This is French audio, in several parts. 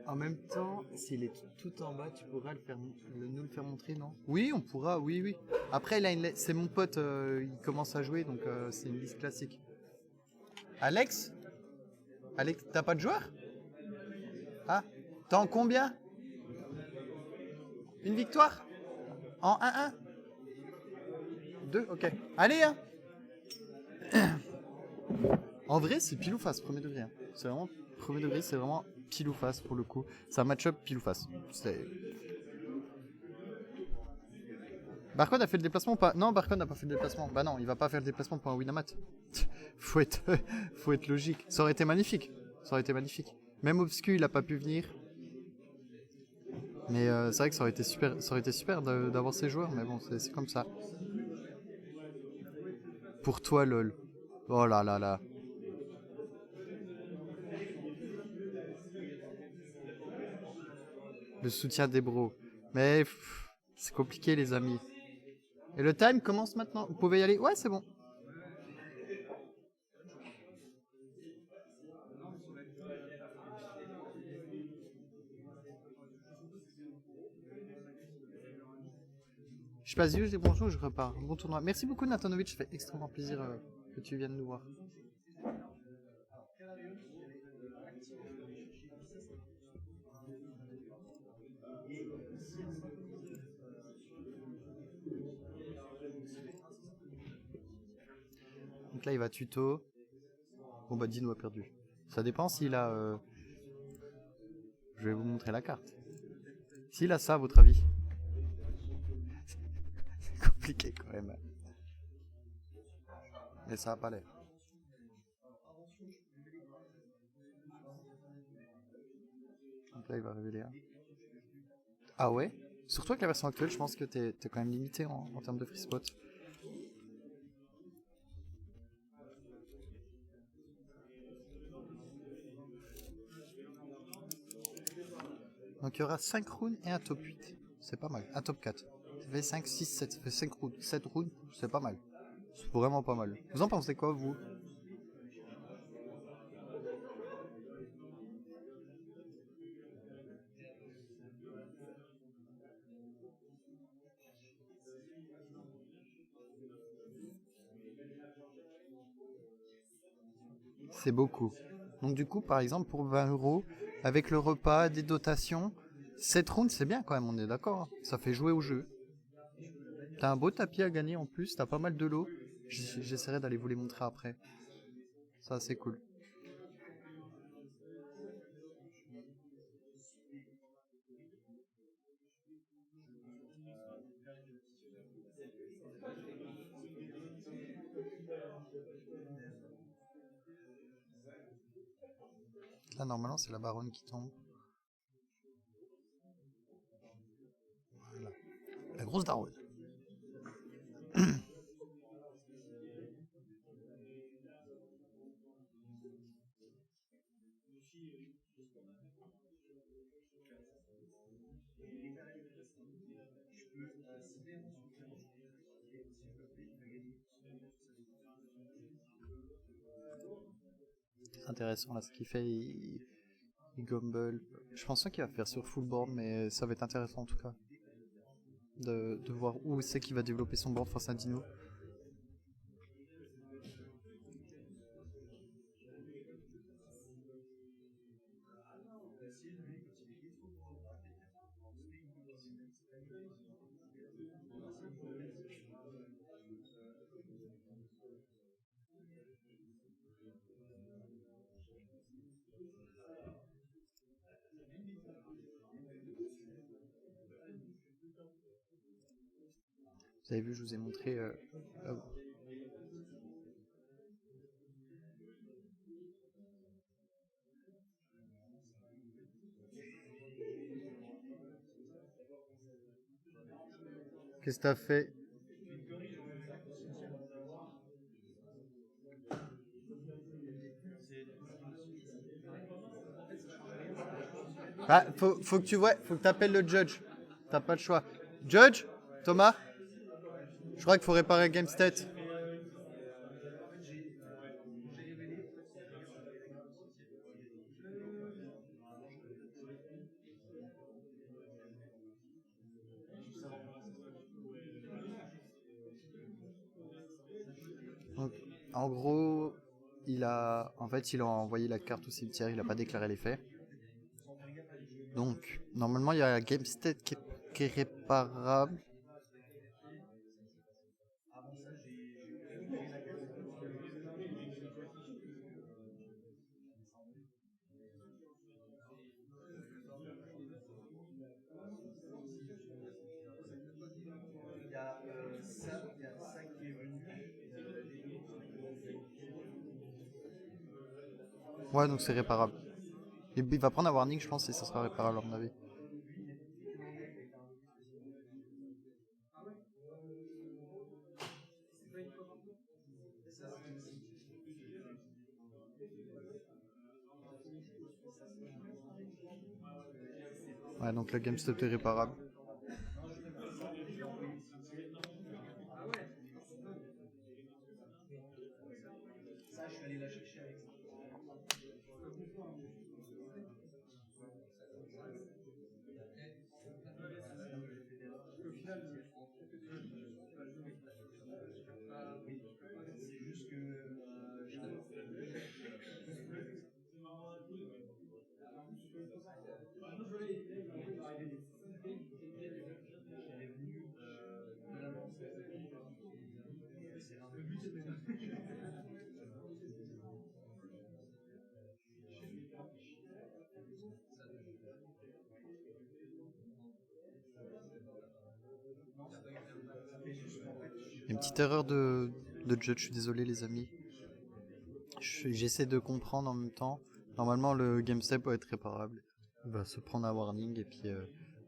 En même temps, s'il est tout en bas, tu pourras nous le faire montrer, non? Oui, on pourra, oui, oui. Après, là, c'est mon pote, il commence à jouer, donc c'est une liste classique. Alex? Alex, t'as pas de joueur? Ah, t'es en combien? Une victoire? En 1-1? 2, ok. Allez, hein. En vrai, c'est pile ou face, premier degré. Hein. C'est vraiment premier degré, c'est vraiment pile ou face pour le coup. C'est un match-up pile ou face. Barcode a fait le déplacement ou pas? Non, Barcode n'a pas fait le déplacement. Bah non, il va pas faire le déplacement pour un Winamax. faut être logique. Ça aurait été magnifique. Ça aurait été magnifique. Même Obscu, il a pas pu venir. Mais c'est vrai que ça aurait été super d'avoir ces joueurs. Mais bon, c'est comme ça. Pour toi, lol. Oh là là là. Le soutien des bros. Mais c'est compliqué, les amis. Et le time commence maintenant. Vous pouvez y aller? Ouais, c'est bon. Je passe juste des bonjours, je repars. Bon tournoi. Merci beaucoup, Natanovic. Ça fait extrêmement plaisir que tu viennes nous voir. Donc là, il va tuto. Bon, bah, Dino a perdu. Ça dépend s'il a... Je vais vous montrer la carte. S'il a ça, à votre avis? C'est compliqué quand même. Mais ça a pas l'air. Donc là, il va révéler un. Ah ouais? Surtout avec la version actuelle, je pense que t'es quand même limité en termes de free spot. Donc il y aura 5 runes et un top 8. C'est pas mal. Un top 4. Ça fait 5, 6, 7. Ça fait 5 runes. 7 runes, c'est pas mal. C'est vraiment pas mal. Vous en pensez quoi, vous? C'est beaucoup. Donc du coup, par exemple, pour 20 €, avec le repas, des dotations, 7 rounds, c'est bien quand même, on est d'accord. Ça fait jouer au jeu. T'as un beau tapis à gagner en plus, t'as pas mal de lots. J'essaierai d'aller vous les montrer après. Ça, c'est cool. Là, normalement, c'est la baronne qui tombe. Voilà. La grosse daronne. C'est intéressant là ce qu'il fait. Il gumble. Je pense pas qu'il va faire sur full board, mais ça va être intéressant en tout cas. De voir où c'est qu'il va développer son board face à Dino. Vous avez vu, je vous ai montré. Qu'est-ce que t'as fait? Ah, faut que tu vois, faut que t'appelles le judge. T'as pas le choix. Judge? Thomas? Je crois qu'il faut réparer Game State. Donc, en gros, il a envoyé la carte au cimetière, il a pas déclaré les faits. Donc, normalement, il y a Game State qui est réparable. Ouais, donc c'est réparable. Il va prendre un warning, je pense, et ça sera réparable, à mon avis. Ouais, donc le Game State est réparable. Une petite erreur de Judge, je suis désolé, les amis. J'essaie de comprendre en même temps. Normalement, le game step peut être réparable. Il va se prendre un warning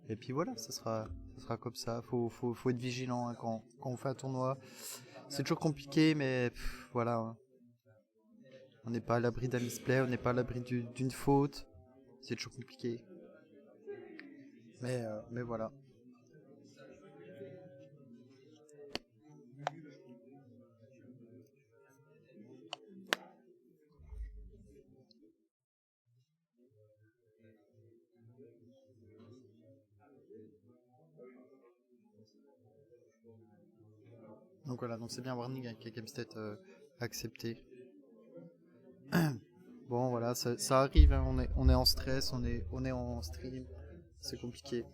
et puis voilà, ça sera comme ça. Faut être vigilant hein, quand on fait un tournoi. C'est toujours compliqué, mais voilà. Hein. On n'est pas à l'abri d'un misplay, on n'est pas à l'abri d'une faute. C'est toujours compliqué. Mais voilà. Donc voilà, donc c'est bien warning avec les game state accepté. Bon voilà, ça arrive, hein, on est en stress, on est en stream, c'est compliqué.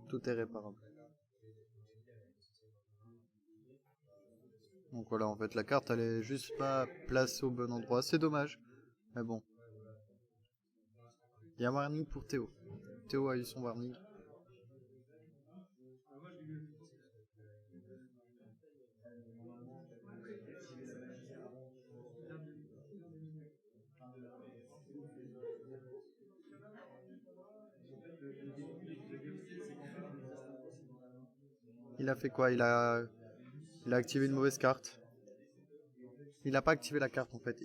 Tout est réparable. Donc voilà, en fait, la carte, elle est juste pas placée au bon endroit. C'est dommage. Mais bon. Il y a un warning pour Théo. Théo a eu son warning. Il a fait quoi il a activé une mauvaise carte. Il a pas activé la carte, en fait.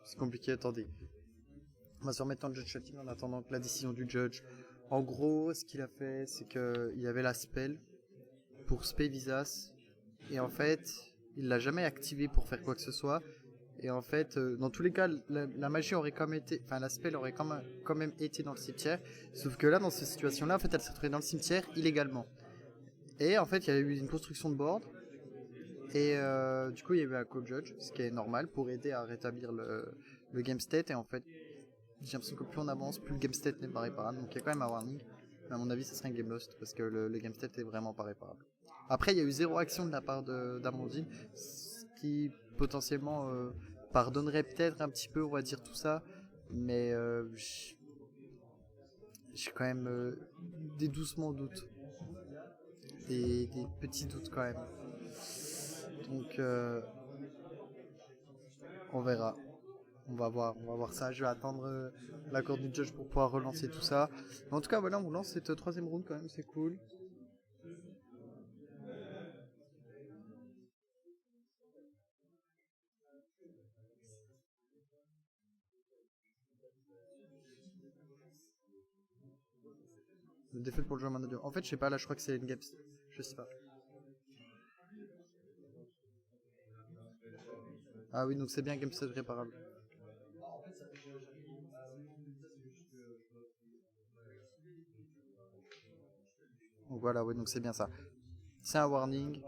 C'est compliqué, attendez. On va se remettre en judge chatting en attendant que la décision du judge. En gros, ce qu'il a fait, c'est qu'il y avait la spell pour spay Visas. Et en fait, il l'a jamais activé pour faire quoi que ce soit. Et en fait, dans tous les cas, la magie aurait quand même été, enfin la spell aurait quand même été dans le cimetière. Sauf que là, dans cette situation-là, en fait, elle s'est retrouvée dans le cimetière illégalement. Et en fait, il y a eu une construction de board. Et du coup, il y avait un co-judge, ce qui est normal pour aider à rétablir le game state. Et en fait, j'ai l'impression que plus on avance, plus le game state n'est pas réparable. Donc il y a quand même un warning. Mais à mon avis, ce serait un game lost parce que le game state est vraiment pas réparable. Après, il y a eu zéro action de la part d'Amandine, ce qui potentiellement pardonnerait peut-être un petit peu, on va dire tout ça. Mais j'ai quand même des doucements doutes. Des petits doutes quand même. Donc On verra. On va voir ça. Je vais attendre l'accord du judge pour pouvoir relancer tout ça. Mais en tout cas, voilà, on lance cette troisième round quand même, c'est cool. Le défaite pour le joueur manager. En fait, je sais pas, là, je crois que c'est une games. Je sais pas. Ah oui, donc c'est bien game set réparable. Donc voilà, ouais, donc c'est bien ça. C'est un warning.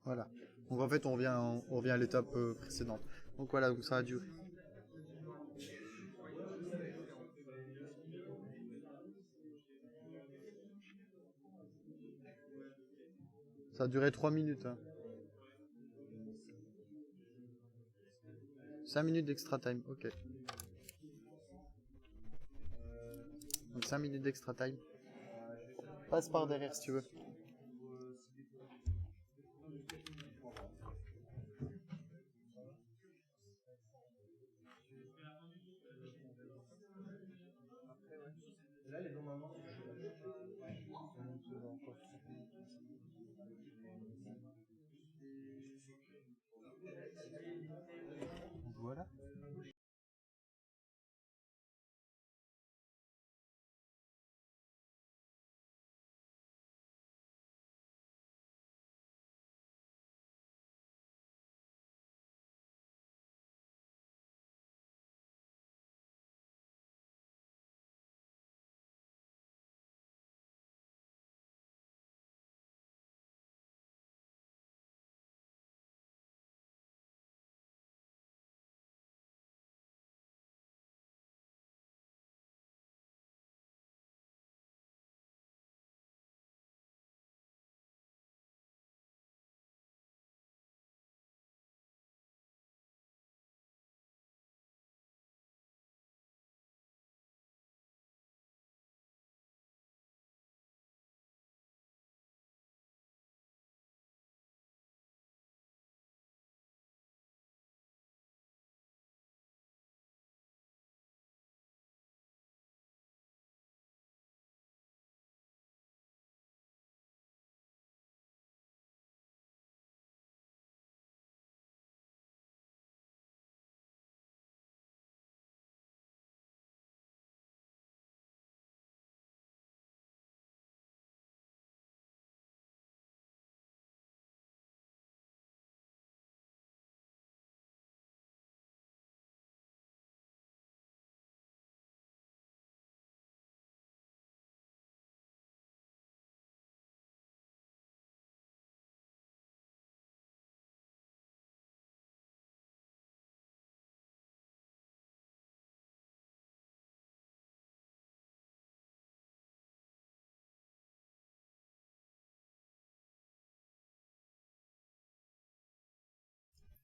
Voilà. Donc en fait, on revient à l'étape précédente. Donc voilà, donc ça a duré. Ça a duré 3 minutes. Hein. 5 minutes d'extra time, ok. Donc 5 minutes d'extra time. Passe par derrière si tu veux. Voilà.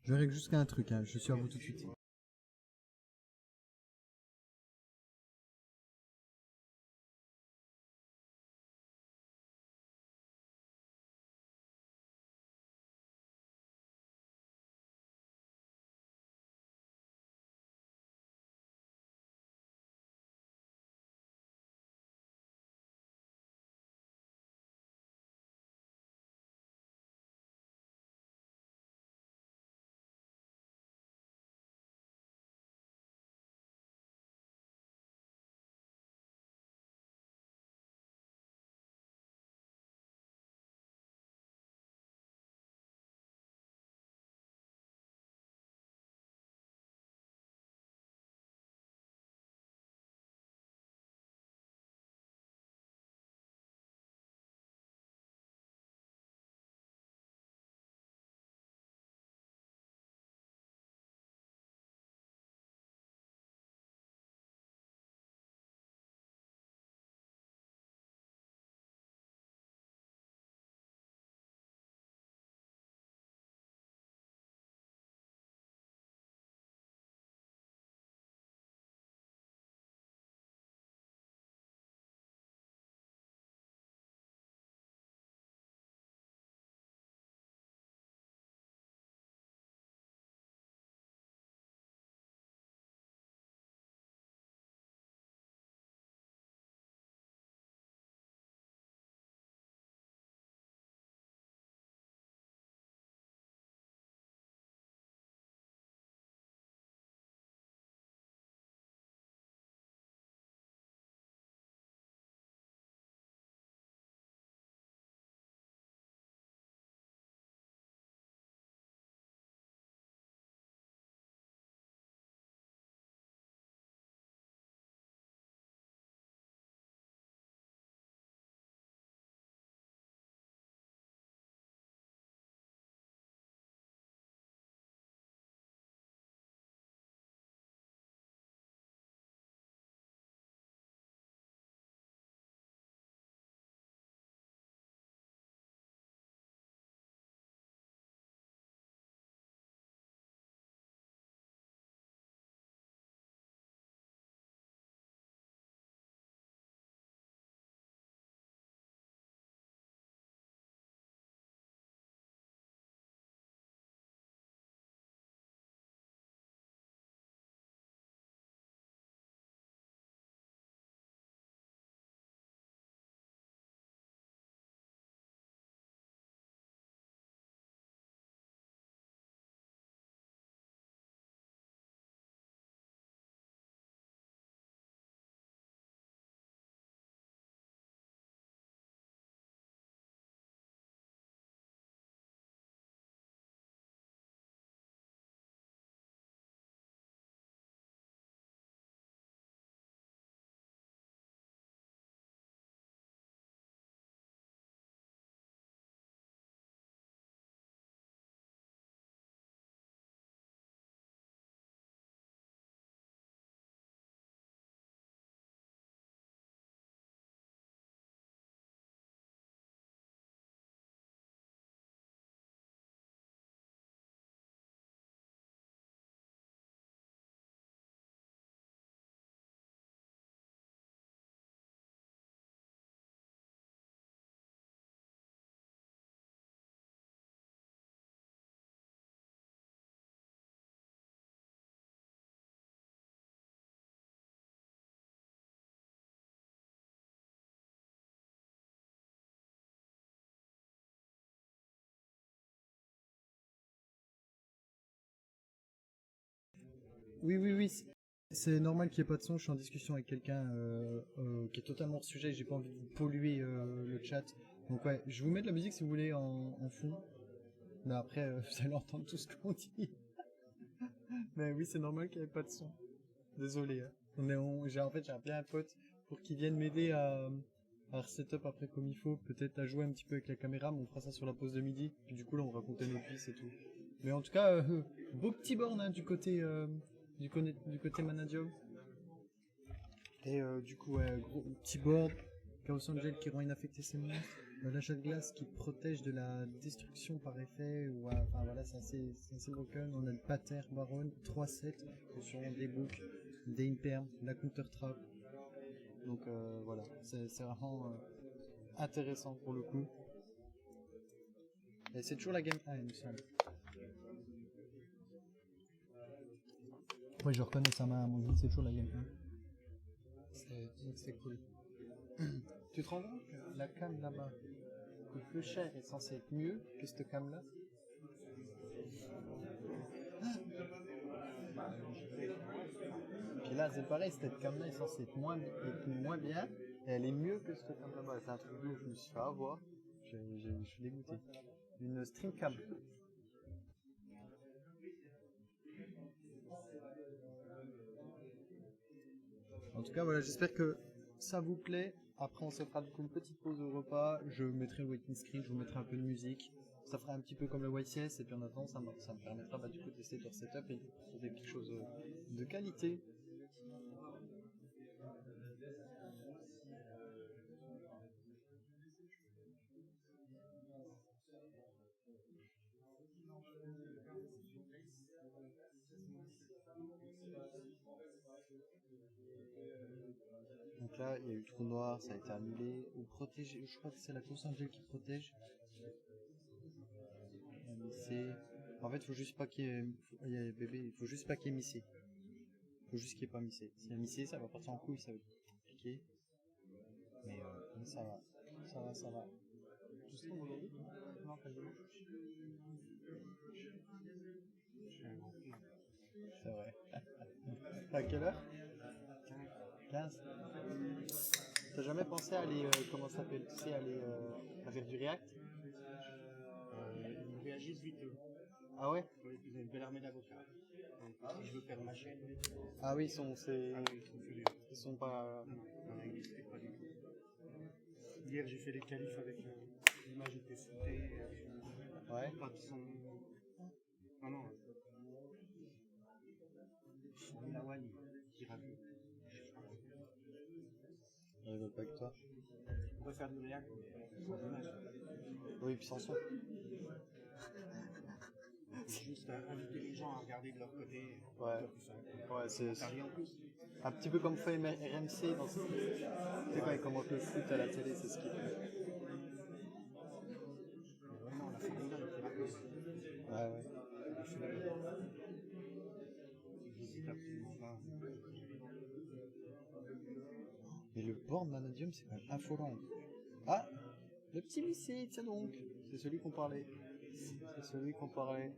Je règle jusqu'à un truc, hein. Je suis à vous tout de suite. Oui, oui, oui. C'est normal qu'il n'y ait pas de son. Je suis en discussion avec quelqu'un qui est totalement hors sujet. J'ai pas envie de vous polluer le chat. Donc ouais, je vous mets de la musique si vous voulez en fond. Mais après, vous allez entendre tout ce qu'on dit. Mais oui, c'est normal qu'il n'y ait pas de son. Désolé. Hein. En fait, j'ai appelé un pote pour qu'il vienne m'aider à resetup après comme il faut. Peut-être à jouer un petit peu avec la caméra, mais on fera ça sur la pause de midi. Puis du coup, là, on racontait nos vies, c'est tout. Mais en tout cas, beau petit borne hein, du côté Manadium. Et du coup, ouais, gros petit board, Chaos Angel qui rend inaffecté ses monstres, l'achat de glace qui protège de la destruction par effet, ou enfin voilà, c'est assez broken. On a le Pater Baron, 3-7, sur des books, des Imperm, la Counter Trap. Donc voilà, c'est vraiment intéressant pour le coup. Et c'est toujours la game 1, il me semble. Oui, je reconnais sa main à mon avis, c'est toujours la game 1. C'est cool. Tu te rends compte que la cam là-bas coûte plus cher et censée être mieux que cette cam là? Puis là c'est pareil, cette cam là est censée être moins bien et elle est mieux que cette cam là-bas. C'est un truc de ouf, je me suis fait avoir. Je suis dégoûté. Une stream cam. En tout cas voilà, j'espère que ça vous plaît. Après on se fera du coup une petite pause au repas. Je mettrai le waiting screen, je vous mettrai un peu de musique. Ça fera un petit peu comme le YCS et puis en attendant ça me permettra du coup de tester leur setup et de trouver quelque chose de qualité. Donc là, il y a eu le trou noir, ça a été annulé. Ou protégé, je crois que c'est la course Angel qui protège. En fait, il faut juste pas qu'il y ait... Il y a bébé, il faut juste pas qu'il y ait missé. Il faut juste qu'il n'y ait pas missé. S'il y a missé, ça va partir en couille, ça va être compliqué. Mais ça va. Ça va, ça va. Tout ça aujourd'hui? Non, pas dimanche. C'est vrai. À quelle heure? 15. T'as jamais pensé à aller, comment ça s'appelle, tu sais, aller à faire du React? Ils réagissent vite. Ah ouais? Oui, ils ont une belle armée d'avocats. Si je veux faire ma chaîne, Ah oui, ils sont furieux. Ils sont pas... non, ils n'hésitaient pas du tout. Hier, j'ai fait les qualifs avec l'image était floutée. Ouais. Pas de son. Non, non. Lawan, qui raconte. Je rigole pas avec toi. On peut faire du React sans image. Oui, puis sans son. C'est juste inviter les gens à regarder de leur côté. Ouais. Ouais, c'est rien en plus. un petit peu comme fait RMC dans ce... Tu sais quand il commente le foot à la télé, c'est ce qu'il fait. Vraiment, la Formule 1 qui raconte. Ouais, ouais. Je n'hésite absolument pas. Mais le board Manadium, c'est quand même affolant. Ah, le petit lycée, tiens donc. C'est celui qu'on parlait. C'est celui qu'on parlait.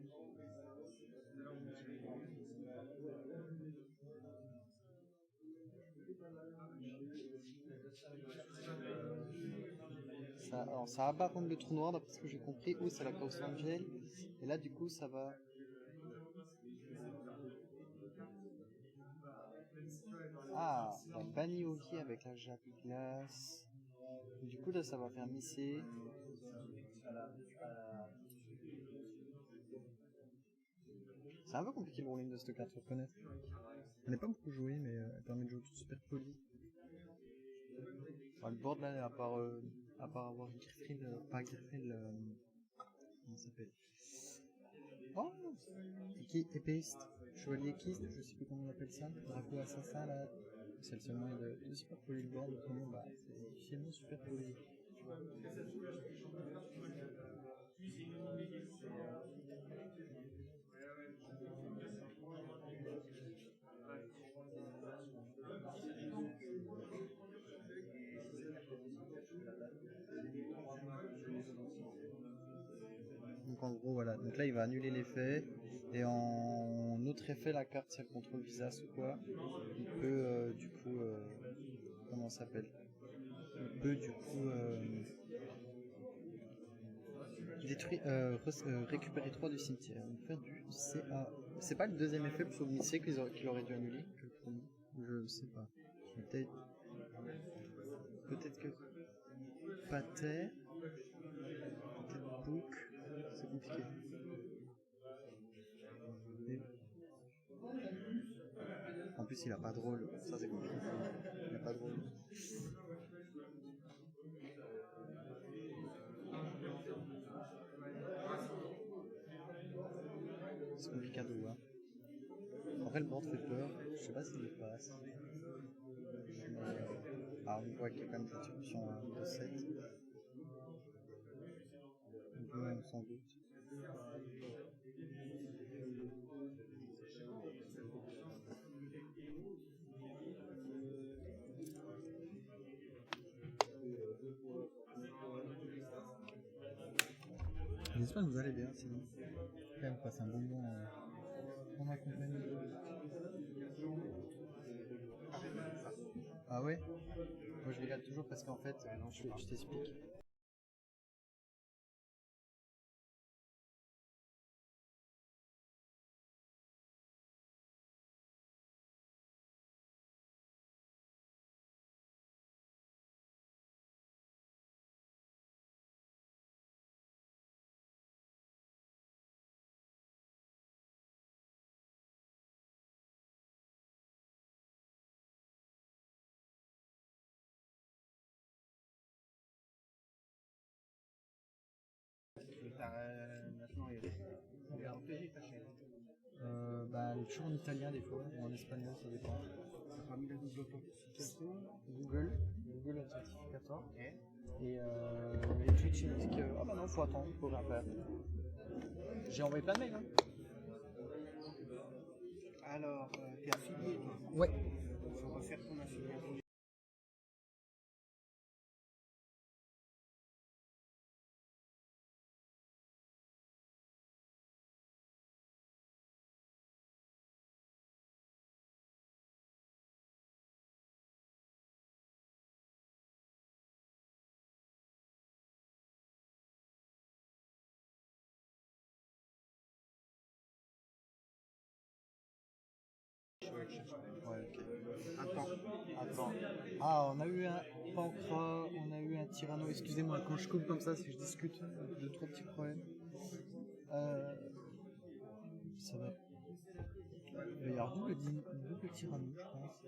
Alors ça va pas rendre le trou noir d'après ce que j'ai compris. Oui, c'est la Chaos Angel. Et là, du coup, ça va... Ah, la banni Ovi avec la jatte glace. Du coup, là, ça va faire misser. C'est un peu compliqué le rolling de cette carte, faut reconnaître. Elle n'est pas beaucoup jouée, mais elle permet de jouer tout super poli. Enfin, le board là, à part avoir Griffin, pas Griffin, comment ça s'appelle? Oh, épéiste, chevalier Kist, je sais plus comment on appelle ça, drapeau assassin là. C'est le seul moyen de super poli le board, autrement bah, c'est finalement super poli. Donc en gros, voilà. Donc là, il va annuler l'effet. Et en autre effet, la carte, si elle contrôle Visas ou quoi, il peut du coup. Comment ça s'appelle? Il peut du coup. Détruire, récupérer 3 du cimetière. Donc faire du CA. C'est pas le deuxième effet sur Missé qu'il aurait dû annuler que le premier. Je sais pas. Peut-être que. Pater. Peut-être Book. C'est compliqué. Et... En plus, il a pas de rôle. Ça, c'est compliqué. Il a pas de rôle. C'est compliqué à hein. Après, le board fait peur. Je sais pas s'il le passe. Ah, on voit qu'il y a quand même des attributions de 7. On peut même sans doute. J'espère que vous allez bien, sinon. Quand même, passe un bon moment dans ma compagnie. Ah ouais? Moi je regarde toujours parce qu'en fait, je t'explique. Bah, toujours en italien des fois, ou en espagnol, ça dépend. T'as pas mis la double authentification? Google Authentificator. Et Twitch il me dit que ah bah non, faut attendre, faut rien faire. J'ai envoyé plein de mails. Hein. Alors, t'es affilié toi? Ouais. Il faut refaire ton affiliation. Ouais, ok. Attends. Ah, on a eu un Pancra, on a eu un Tyranno. Excusez-moi, quand je coupe comme ça, si je discute de trop petits problèmes. Ça va. Il va y avoir double Tyranno, je pense.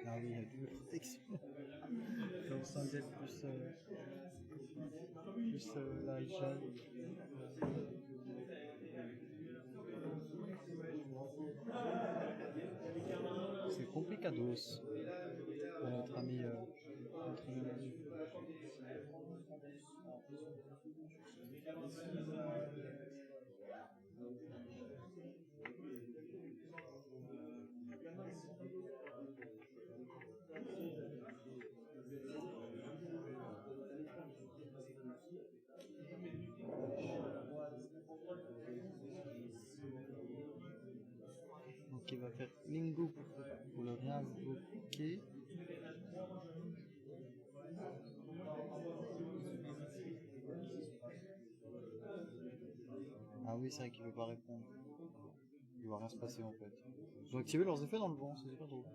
Ah oui, il y a double protection. Donc Sandel plus la Jeanne. C'est complicados pour notre ami Manu. Donc il va faire Lingo pour le réinvoquer. Ah oui, c'est vrai qu'il veut pas répondre. Il va rien se passer en fait. Ils ont activé leurs effets dans le vent, c'est super drôle.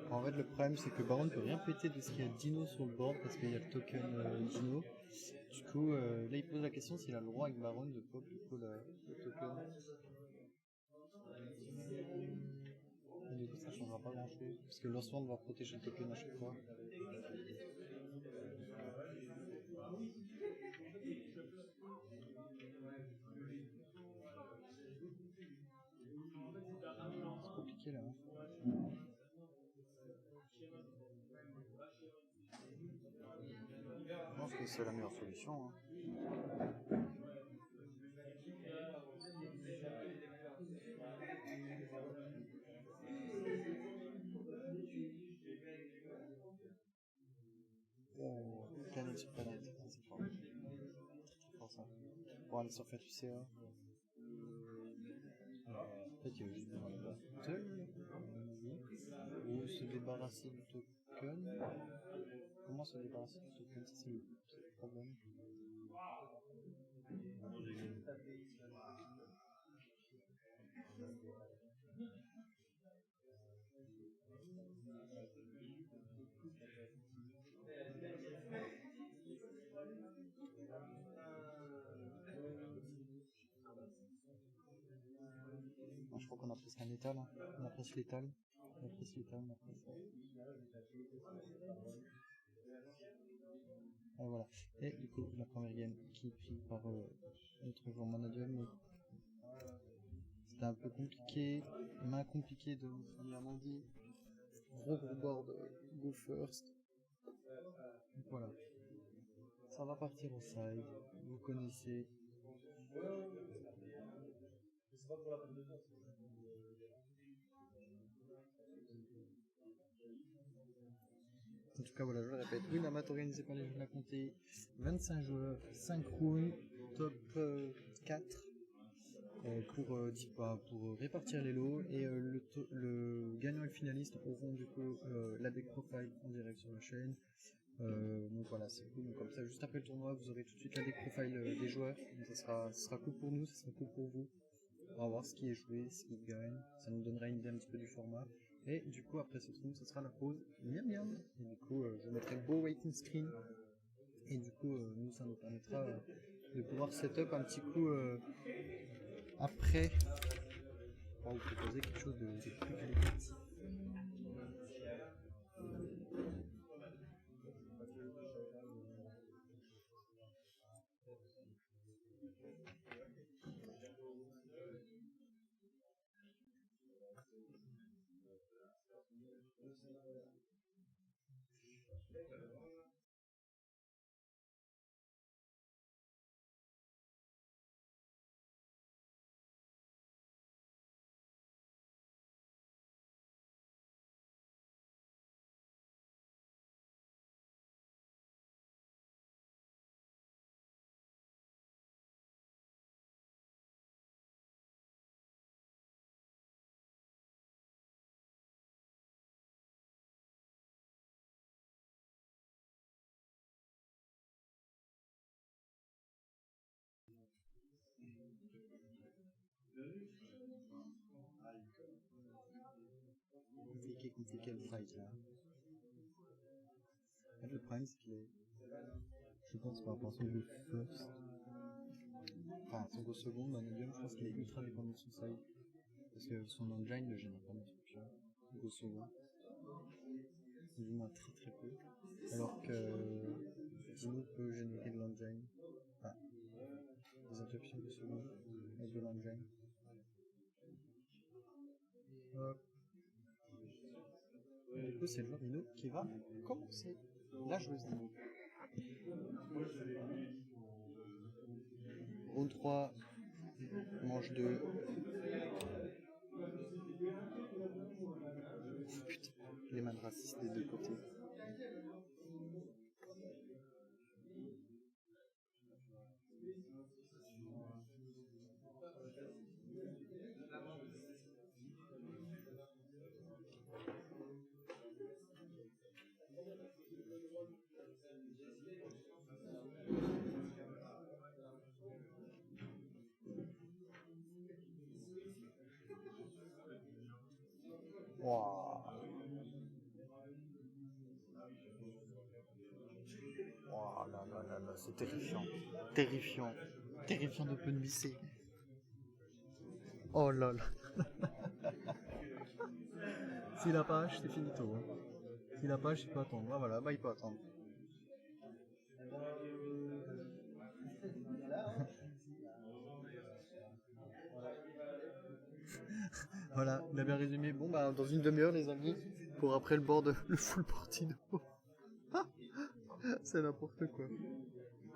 En fait, le problème c'est que Baron ne peut rien péter de ce qu'il y a Dino sur le board parce qu'il y a le token Dino. Du coup, là il pose la question s'il a le droit avec Baron de pop du coup le token. Et du coup, ça changera pas grand chose parce que l'Orsword va protéger le token à chaque fois. compliqué là. Hein. Je pense que c'est la meilleure solution. Hein. Oh, planète sur planète, c'est fort. Très fort ça. Pour aller sur FATUCA. En fait, il y a juste besoin de battle. Ou se débarrasser du token. Comment se débarrasser du token? Ça, c'est le problème. Non, je crois qu'on a presque un létal. Hein. On a presque létal. On a presque létal. On a presque... Ah, voilà. Et du coup, la première game qui est prise par notre joueur manager. C'était un peu compliqué. Main compliquée de premièrement dit. Gros board, go first. Donc voilà. Ça va partir au side. Vous connaissez. En tout cas, voilà, je le répète, une amat organisée par les jeux de la comté, 25 joueurs, 5 rounds, top 4 pour répartir les lots. Et le gagnant et le finaliste auront du coup la deck profile en direct sur la chaîne. Donc voilà, c'est cool. Donc, comme ça, juste après le tournoi, vous aurez tout de suite la deck profile des joueurs. Donc, ça sera cool pour nous, ça sera cool pour vous. On va voir ce qui est joué, ce qui gagne. Ça nous donnera une idée un petit peu du format. Et du coup, après cette room, ça sera la pause. Miam miam. Et du coup, je mettrai le beau waiting screen. Et du coup, nous, ça nous permettra de pouvoir setup un petit coup après. Pour vous proposer quelque chose de plus qualitatif. Compliqué le fight là. En fait, le problème c'est qu'il est, je pense par rapport à son go first, enfin son go second, Medium, je pense qu'il est ultra dépendant de son side. Parce que son engine ne génère pas de structure. Go second. Du moins très très peu. Alors que Dino peut générer de l'engine. Enfin, des interruptions de second et de l'engine. Hop. Et du coup, c'est le joueur Dino qui va commencer la joueuse Dino. Round 3, manche 2. Putain, les mains de racistes des deux côtés. Wow. Oh là là là là, c'est terrifiant. Terrifiant. Terrifiant d'open BC. Oh là là. S'il a pas H, c'est finito. Hein. S'il a pas H, il peut attendre. Ah, voilà, bah il peut attendre. Voilà, il a bien résumé. Bon, bah, dans une demi-heure, les amis, pour après le full Portino. C'est n'importe quoi.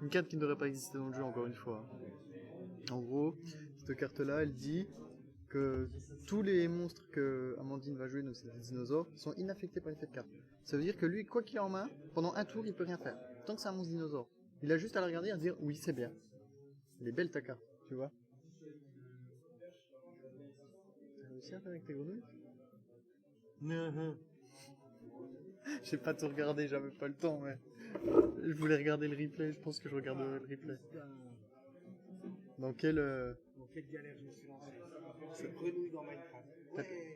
Une carte qui ne devrait pas exister dans le jeu, encore une fois. En gros, cette carte-là, elle dit que tous les monstres que Amandine va jouer, donc c'est des dinosaures, sont inaffectés par l'effet de carte. Ça veut dire que lui, quoi qu'il ait en main, pendant un tour, il peut rien faire. Tant que c'est un monstre dinosaure. Il a juste à la regarder et à dire oui, c'est bien. Elle est belle ta carte, tu vois. T'as réussi à faire avec tes grenouilles? J'ai pas tout regardé, j'avais pas le temps, mais je voulais regarder le replay, je pense que je regarderai le replay. Dans quel... Dans quelle galère je me suis lancé. C'est grenouille dans Minecraft.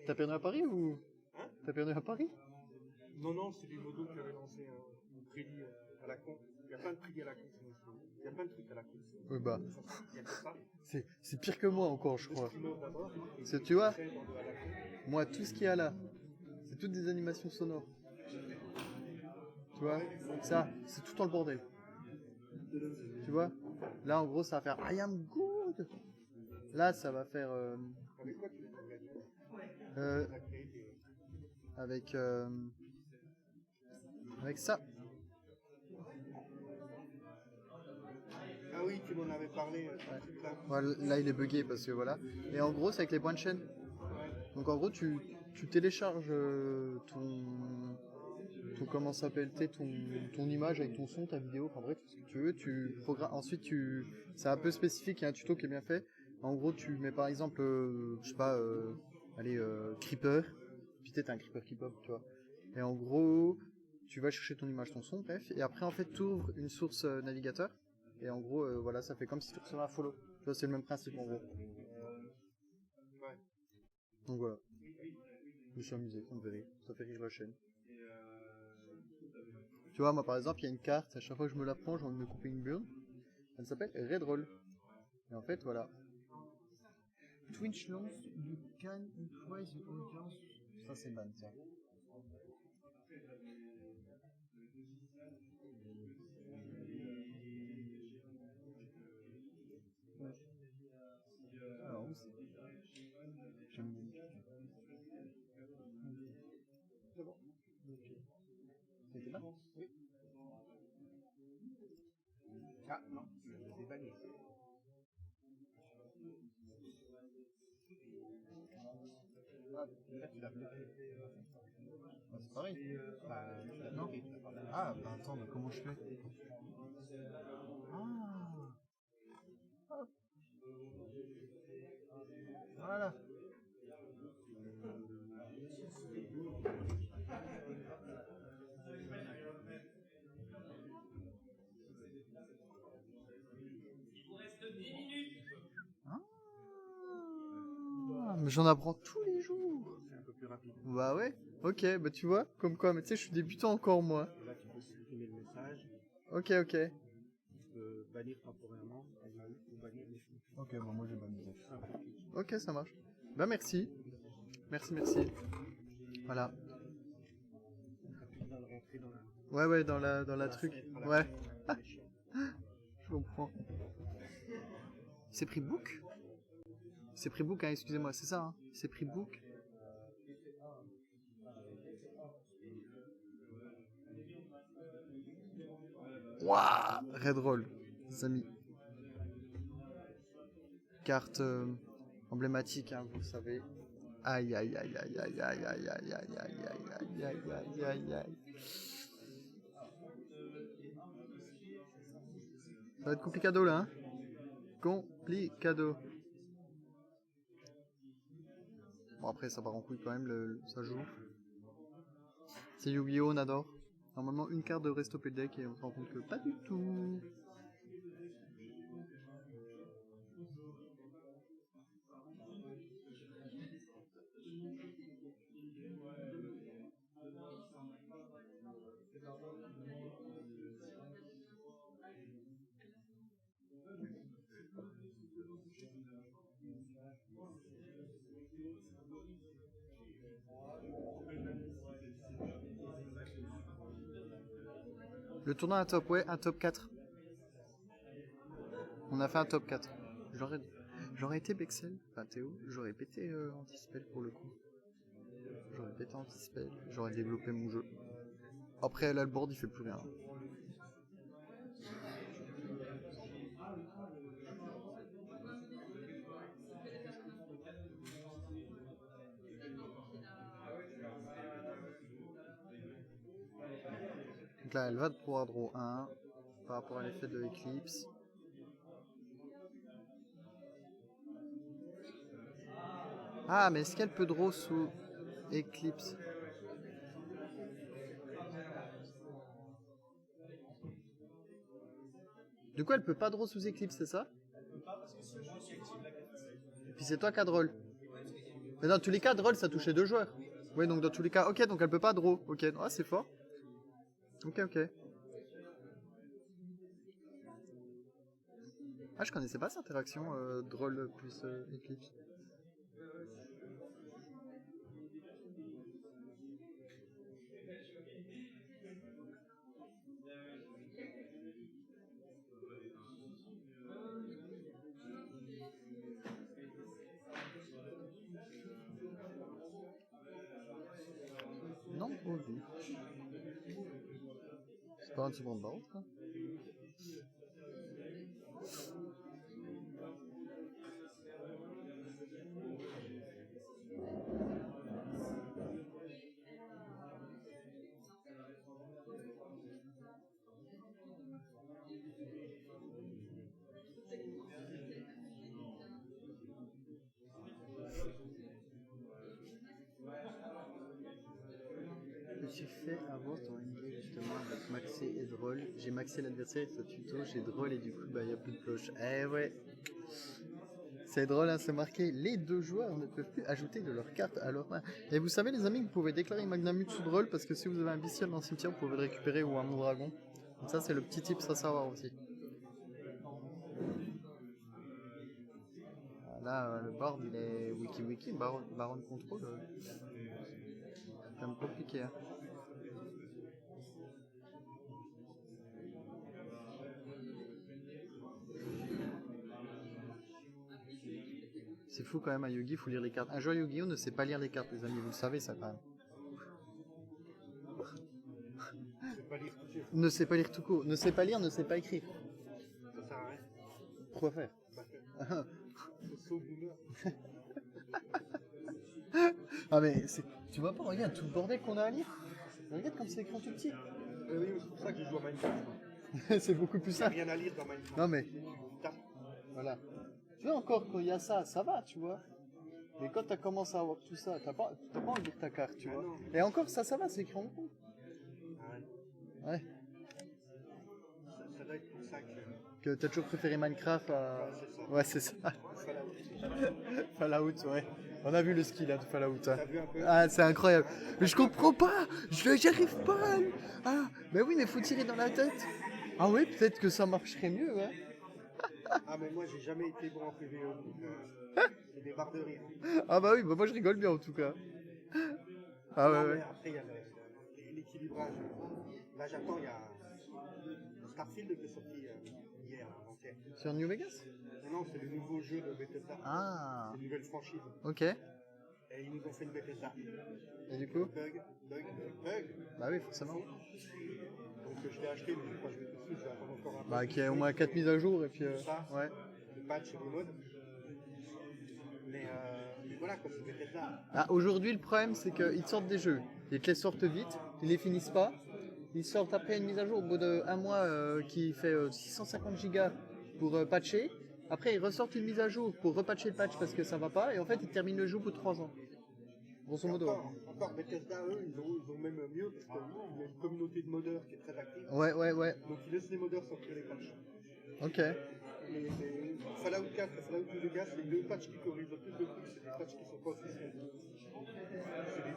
T'as perdu à Paris ou... Hein? T'as perdu à Paris? Non, c'est du modo qui avait lancé un prédit à la con. Il y a plein de prédits à la con. Il y a plein de trucs à la con. Oui, bah... Il y a que ça. C'est pire que moi encore, je crois. D'abord. Tu vois, moi, tout ce qu'il y a là, c'est toutes des animations sonores. Tu vois, ça, c'est tout dans le bordel. Tu vois, là, en gros, ça va faire I am good. Là, ça va faire... Avec quoi tu veux gagner avec ça. Ah oui, tu m'en avais parlé. Voilà, là, il est bugué parce que voilà. Et en gros, c'est avec les points de chaîne. Donc en gros, tu télécharges ton comment ça s'appelle, ton image avec ton son, ta vidéo, enfin bref, tout ce que tu veux. Tu programmes. Ensuite, c'est un peu spécifique. Il y a un tuto qui est bien fait. En gros, tu mets par exemple, je sais pas, Creeper. Puis t'as un Creeper qui pop, tu vois. Et en gros, tu vas chercher ton image, ton son, bref. Et après, en fait, tu ouvres une source navigateur. Et en gros, voilà, ça fait comme si tu recevais un follow. Tu vois, c'est le même principe en gros. Donc voilà. Je me suis amusé, ça me fait rire. Ça fait rire la chaîne. Tu vois, moi par exemple, il y a une carte, à chaque fois que je me la prends, j'ai envie de me couper une burne. Elle s'appelle Red Roll. Et en fait, voilà. Twitch lance You can increase the audience. Ça, c'est ban, ça. Alors, où c'est? J'aime bien. C'est bon. Ok. C'était là? Oui. Ah non, c'est banni. Ah, là, tu l'as bloqué. Ah, c'est pareil. Non. Ah, bah attends, mais comment je fais? Ah. Hop. Voilà. Ah, mais j'en apprends tous les jours. C'est un peu plus rapide. Bah ouais. Ok, bah tu vois, comme quoi, mais tu sais, je suis débutant encore moi. Et là, tu peux supprimer le message. Ok. Tu peux bannir temporairement ou bannir les films. Ok, bon, moi j'ai banni. Ok, ça marche. Bah merci. Merci. Voilà. Ouais, dans la truc. Ouais. Je comprends. C'est pris book? C'est pris book, hein, excusez-moi, c'est ça, hein. C'est pris book. Waouh, Red Roll, les amis. Carte emblématique, hein, vous le savez. Aïe. Ça va être complicado là, hein. Complicado. Bon après ça part en couille quand même, ça joue. C'est Yu-Gi-Oh, on adore. Normalement une carte devrait stopper le deck et on se rend compte que pas du tout. Le tournoi un top, ouais, un top 4. On a fait un top 4. J'aurais été Bexel, enfin Théo, j'aurais pété Antispell pour le coup. J'aurais pété Antispell, j'aurais développé mon jeu. Après là le board il fait plus rien. Donc là elle va de pouvoir draw 1 par rapport à l'effet de Eclipse. Ah mais est-ce qu'elle peut draw sous Eclipse? Du coup elle peut pas draw sous Eclipse, c'est ça? Et puis c'est toi qui as draw. Mais dans tous les cas draw ça touchait 2 joueurs. Oui donc dans tous les cas, ok donc elle peut pas draw. Ok, ah c'est fort. Ok. Ah je connaissais pas cette interaction Droll plus Eclipse. Non, oh oui. C'est pas un second barreau, ça. J'ai fait avant ton endgame justement avec Maxé et Droll. J'ai maxé l'adversaire avec ce tuto, j'ai Droll et du coup bah y a plus de cloche. Eh ouais. C'est drôle, hein, c'est marqué. Les 2 joueurs ne peuvent plus ajouter de leurs cartes à leur main. Et vous savez les amis, vous pouvez déclarer Magnamut sous Droll parce que si vous avez un bestial dans le cimetière, vous pouvez le récupérer ou un Mondragon. Donc ça c'est le petit tip à savoir aussi. Là le board il est wiki Baron Control. C'est quand même compliqué. Hein. C'est fou quand même à Yu-Gi, il faut lire les cartes. Un joueur Yu-Gi-Oh ne sait pas lire les cartes, les amis, vous le savez ça quand même. Ne sait pas lire tout court. Ne sait pas lire, ne sait pas écrire. Ça sert à rien. Pourquoi faire? Ah mais tu vois pas, regarde tout le bordel qu'on a à lire. Regarde comme c'est écrit en tout petit. Oui, c'est pour ça que je joue à Minecraft. C'est beaucoup plus Il n'y a simple. rien à lire dans Minecraft. Non mais, voilà. Tu vois encore quand il y a ça, ça va, tu vois. Mais quand tu commencé à avoir tout ça, t'as pas envie de lire ta carte, tu vois. Non. Et encore ça va, c'est écrit en gros. Ouais. Ça doit être pour ça Que t'as toujours préféré Minecraft à... Ouais, c'est ça. Fallout, ouais. On a vu le skill là, de Fallout. Hein. T'as vu un peu? Ah, c'est incroyable. Mais je comprends pas. J'y arrive pas. Ah, mais oui, mais faut tirer dans la tête. Ah oui, peut-être que ça marcherait mieux, hein. Ah, mais moi, j'ai jamais été bon en PvE. C'est des barres de rire. Ah bah oui, bah moi je rigole bien en tout cas. Ah Non, ouais, mais ouais. après, il y a l'équilibrage. Là, j'attends, il y a Starfield qui est sorti hier, avant-hier. Sur New Vegas? Non, c'est le nouveau jeu de Bethesda. Ah, C'est une nouvelle franchise. ok. Et ils nous ont fait une Bethesda. Et du coup? Bug. Bah oui, forcément. Donc je l'ai acheté, mais je crois que je vais tout de suite, je vais attendre encore un peu. Bah qu'il y a au moins 4 mises à jour et puis... Ça, ouais. le patch et les modes. Mais voilà, quoi, c'est Bethesda. Ah, aujourd'hui, le problème, c'est qu'ils te sortent des jeux. Ils te les sortent vite, ils les finissent pas. Ils sortent après une mise à jour au bout d'un mois qui fait 650 gigas pour patcher. Après, ils ressortent une mise à jour pour repatcher le patch parce que ça va pas. Et en fait, ils terminent le jeu au bout de 3 ans. Grosso modo. Encore Bethesda, eux, ils ont même mieux parce qu'il y a une communauté de modeurs qui est très active. Ouais. Donc ils laissent les modeurs sortir les patchs. Ok. Les Fallout 4 et Fallout New Vegas, les 2 patchs qui corrigent le plus de trucs, c'est des patchs qui sont pas officiels. C'est des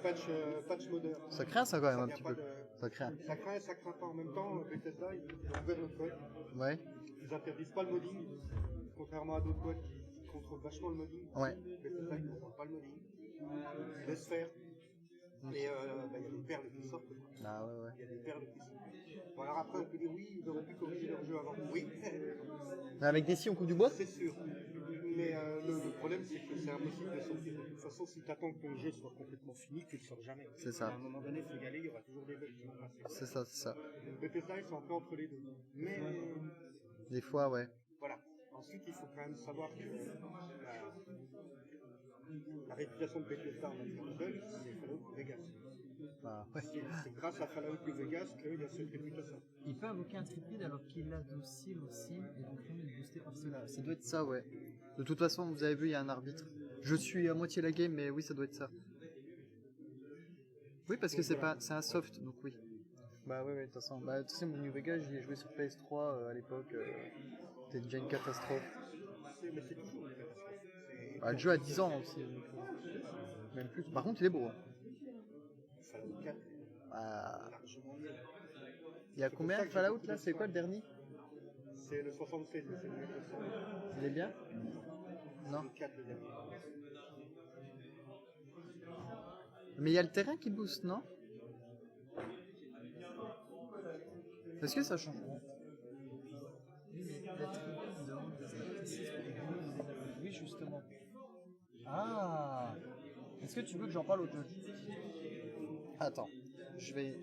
patch modeurs. Ça craint ça quand même Ça un vient petit pas peu. de- Ça craint. Ça craint et ça craint pas en même temps. Bethesda, ils ont ouvert le code. Ouais. Ils interdisent pas le modding, contrairement à d'autres boîtes qui contrôlent vachement le modding. Ouais. Bethesda, ils ne contrôlent pas le modding. Ils laissent faire. Et il y a des perles qui sortent. Ah ouais. Il y a des perles qui sortent. Bon, alors après, on peut dire oui, ils auraient pu corriger leur jeu avant. Oui, Mais avec des si on coupe du bois? c'est sûr. Mais le problème, c'est que c'est impossible de sortir. De toute façon, si tu attends que ton jeu soit complètement fini, tu ne le sors jamais. C'est ça. À un moment donné, il faut y aller, il y aura toujours des bugs qui vont passer. C'est ça, c'est ça. Bethesda, ils sont un peu entre les deux. Mais Des fois, ouais. voilà. Ensuite, il faut quand même savoir que la réputation de Bethesda en matière de bugs, c'est Fallout New Vegas. Bah, ouais. C'est grâce à Fallout New Vegas qu'il y a cette réputation. Il peut invoquer un tripide alors qu'il a docile aussi et donc rien de boosté par cela. Ça doit être ça, ouais. De toute façon, vous avez vu, il y a un arbitre. Je suis à moitié la game, mais oui, ça doit être ça. Oui, parce que c'est un soft, donc oui. Bah ouais, de toute façon. Bah, tu sais, mon New Vegas, j'y ai joué sur PS3 à l'époque. C'était déjà une catastrophe. Mais c'est toujours une catastrophe. Bah, le jeu a 10 ans aussi. Même plus. Par contre, il est beau. Hein. Fallout 4 Bah, largement mieux. il y a C'est combien pour ça de que j'ai Fallout beaucoup là? C'est quoi le dernier? C'est le 76, mais c'est le mieux que ça. Il est bien? Non. Le 4, le dernier. Mais il y a le terrain qui booste, non? Est-ce que ça change? Oui, justement. Ah! Est-ce que tu veux que j'en parle au jeu? Attends, je vais...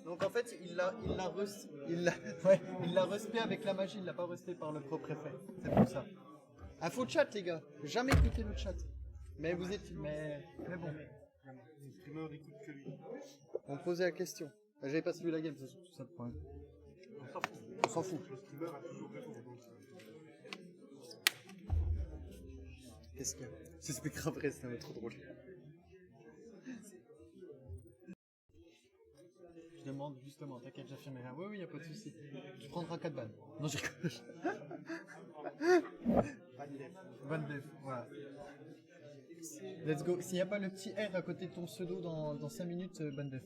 Donc en fait, il l'a rusté avec la magie, il l'a pas rusté par le propre effet. C'est pour ça. Info chat les gars, jamais écouté le chat. Mais vous êtes, mais bon. Les streamers n'écoutent que lui. On posait la question. J'avais pas suivi la game, c'est tout ça le problème. On s'en fout. On s'en fout. Le streamer a toujours raison. Donc, Qu'est-ce qu'il y a? C'est grave vrai, c'est trop drôle. Je demande justement, t'inquiète, j'affirme rien. Oui, oui, y a pas de souci. Tu prendras 4 balles. Non, j'ai rigole. Van Def, voilà. Let's go. S'il n'y a pas le petit R à côté de ton pseudo dans 5 minutes, Van Def.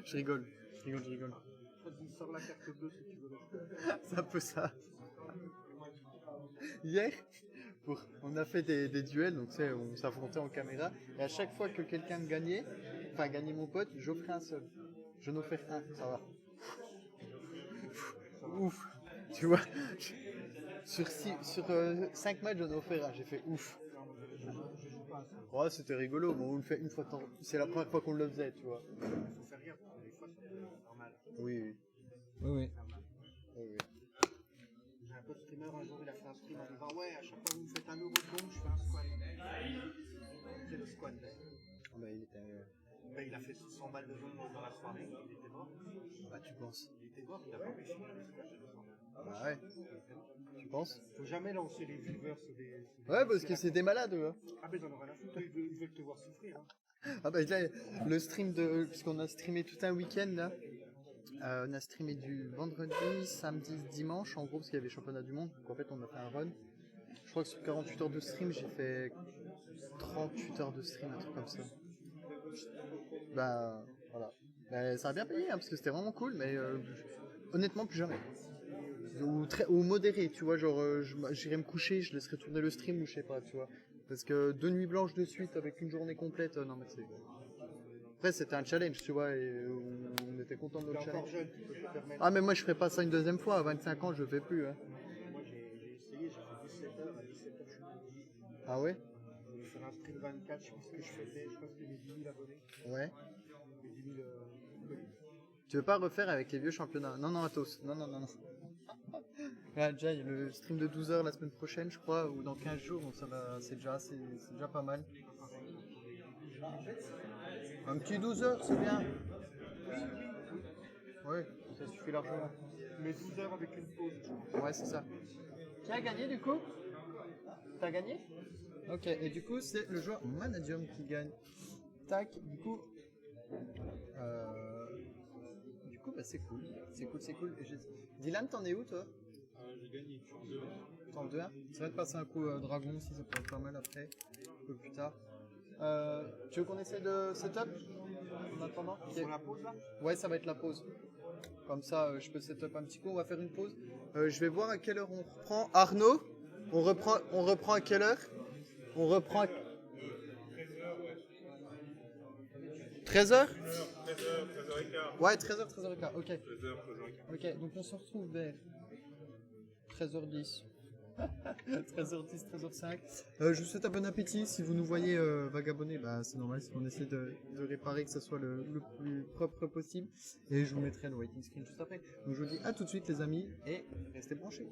Je rigole. Je rigole. vas-y, sors la carte bleue si tu veux le faire. C'est un peu ça. Hier, on a fait des duels, donc tu sais, on s'affrontait en caméra, et à chaque fois que quelqu'un gagnait, enfin gagnait mon pote, j'offrais un seul. Je n'offrais un, ça va. Ouf, tu vois. Sur 5 matchs, j'en ai offert un, j'ai fait ouf. Ouais, c'était rigolo, mais on le fait une fois de temps. C'est la première fois qu'on le faisait, tu vois. Il faut faire rien, des fois c'est normal. Oui. J'ai un pote streamer, un jour il a fait un stream en disant ouais, à chaque fois que vous me faites un euro de don, je fais un squat. C'est le squat là. Bah, il était... Il a fait 100 balles de don dans la soirée, il était mort. Bah, tu penses? Il était mort, il a pas pu finir le squat. Bah ouais. Tu penses? Faut jamais lancer les viewers sur des... Ouais, parce que c'est des malades, eux. Hein. Ah mais j'en ai rien à foutre, ils veulent te voir souffrir. Hein. Ah bah là, le stream puisqu'on a streamé tout un week-end là. On a streamé du vendredi, samedi, dimanche, en gros, parce qu'il y avait championnat du monde. Donc en fait, on a fait un run. Je crois que sur 48 heures de stream, j'ai fait 38 heures de stream, un truc comme ça. Bah, voilà. Bah, ça a bien payé, hein, parce que c'était vraiment cool, mais honnêtement, plus jamais. Ou modéré, tu vois, genre, j'irai me coucher, je laisserai tourner le stream, ou je sais pas, tu vois. Parce que 2 nuits blanches de suite avec une journée complète, non, mais c'est... Après, c'était un challenge, tu vois, et on était content de notre challenge. Jeune, tu peux te permettre. Ah, mais moi, je ferai pas ça une deuxième fois. À 25 ans, je le fais plus. Hein. Moi, j'ai essayé, j'ai fait 17 heures, à 17 heures, je suis mort. Ah ouais? Je voulais faire un stream 24, je sais plus ce que je faisais, je crois que c'était mes 10 000 abonnés. Ouais. Mes 10 000 abonnés. Tu veux pas refaire avec les vieux championnats? Non, Athos. Non. Là, déjà, il y a le stream de 12 heures la semaine prochaine, je crois, ou dans 15 jours, donc ça va, c'est déjà pas mal. Un petit 12 heures, c'est bien. Oui, ça suffit largement. Mais 12 heures avec une pause. Ouais, c'est ça. Qui a gagné du coup? T'as gagné? Ok, et du coup, c'est le joueur Manadium qui gagne. tac, du coup, bah, c'est cool. C'est cool. Dylan, t'en es où, toi? J'ai gagné, je suis en 2. T'es en 2-1. Ça va te passer un coup dragon aussi, ça pourrait être pas mal après, un peu plus tard. Tu veux qu'on essaie de setup en attendant? Sur la pause là? Ouais, ça va être la pause. Comme ça, je peux setup un petit coup. On va faire une pause. Je vais voir à quelle heure on reprend. Arnaud, on reprend à quelle heure? On reprend à 13h? 13h15. Ouais, 13h, 13h15. Ok. 13h, 13h15. Ok, donc on se retrouve vers 13h10. 13h10, 13h05. Je vous souhaite un bon appétit. Si vous nous voyez vagabonner, bah, c'est normal. Si on essaie de réparer que ce soit le plus propre possible. Et je vous mettrai le waiting screen juste après. Donc je vous dis à tout de suite, les amis, et restez branchés.